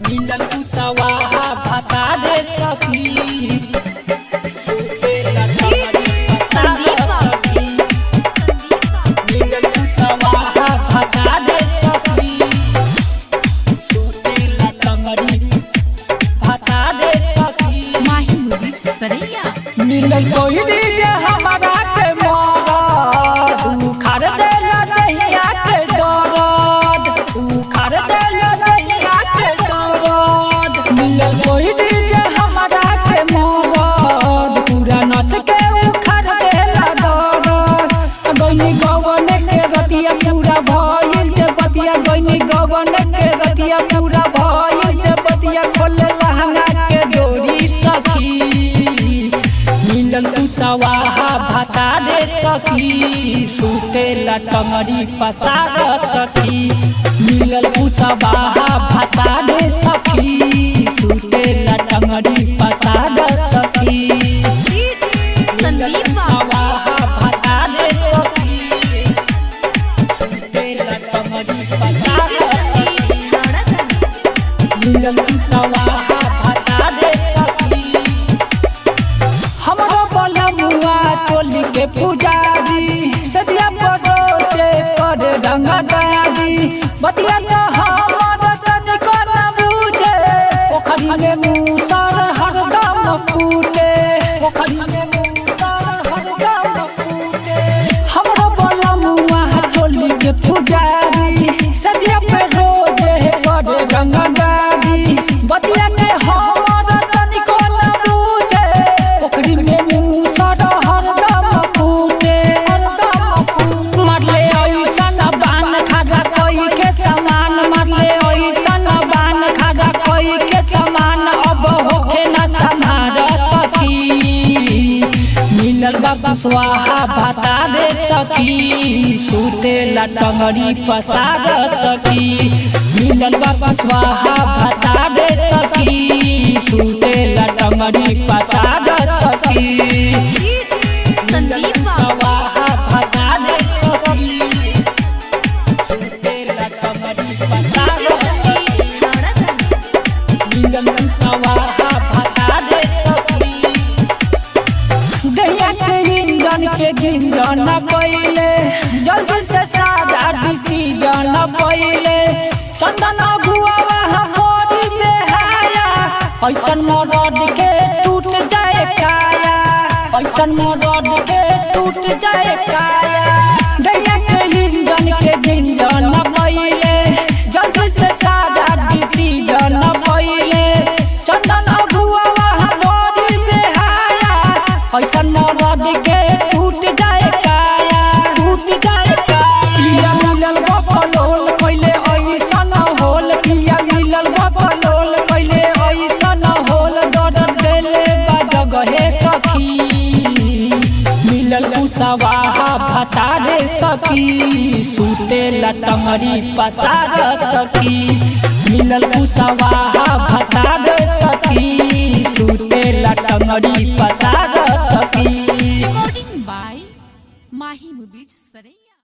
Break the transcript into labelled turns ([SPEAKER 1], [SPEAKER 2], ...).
[SPEAKER 1] मिलल कुशवाहा भता दे सखी मिलल कोई दीजे हमारा के मरद उखाड़ देला दहिया के दर्द उखाड़ देला दहिया के दर्द मिलल कोई दीजे हमारा के मरद पूरा नस के उखाड़ देला दर्द गइनी गवन के रतिया पूरा भइल जे बतिया गइनी गवन के रतिया पूरा भइल जे बतिया खोले लहंगा के डोरी सखी मिलल कुशवाहा भता दे सखी सुतेला टंगड़ी पसार सखी मिलल कुशवाहा भता दे सखी सुतेला टंगड़ी पसार सखी कुशवाहा भता दे सखी सुतेला टंगड़ी पसार मिलल कुशवाहा भता दे टोली के पुजारी सदिया पड़ोचे कर रंगा दादी बतिया तो हमर तनिको न बुझे पोखरी में मूसर हरदम कूटे पोखरी में मूसर हरदम कूटे हमरो बोलमुआ टोली के पुजारी सदिया पड़ोचे कर रंगा दादी बतिया के हमर तनिको न बुझे पोखरी में मूसर कुशवाहा भता दे सखी सुतेला टंगड़ी पसार सखी मिलल कुशवाहा भता दे सखी सुतेला टंगड़ी पसार सखी कुशवाहा भता दे सखी सुतेला टंगड़ी पसार मिलल कुशवाहा भता दे के गिंजन पहिले जल्दी से सादा डिसीजन पहिले चंदन गुआवा हमारी बेहाया ऐसन मरद के टूट जाए काया ऐसन मरद के टूट जाए काया दैया के गिंजन पहिले जल्दी से सादा डिसीजन पहिले चंदन गुआवा हमारी बेहाया ऐसन मरद के कुशवाहा भता दे सखी सुतेला टंगड़ी पसार सखी मिलल कुशवाहा भता दे सखी सुतेला टंगड़ी पसार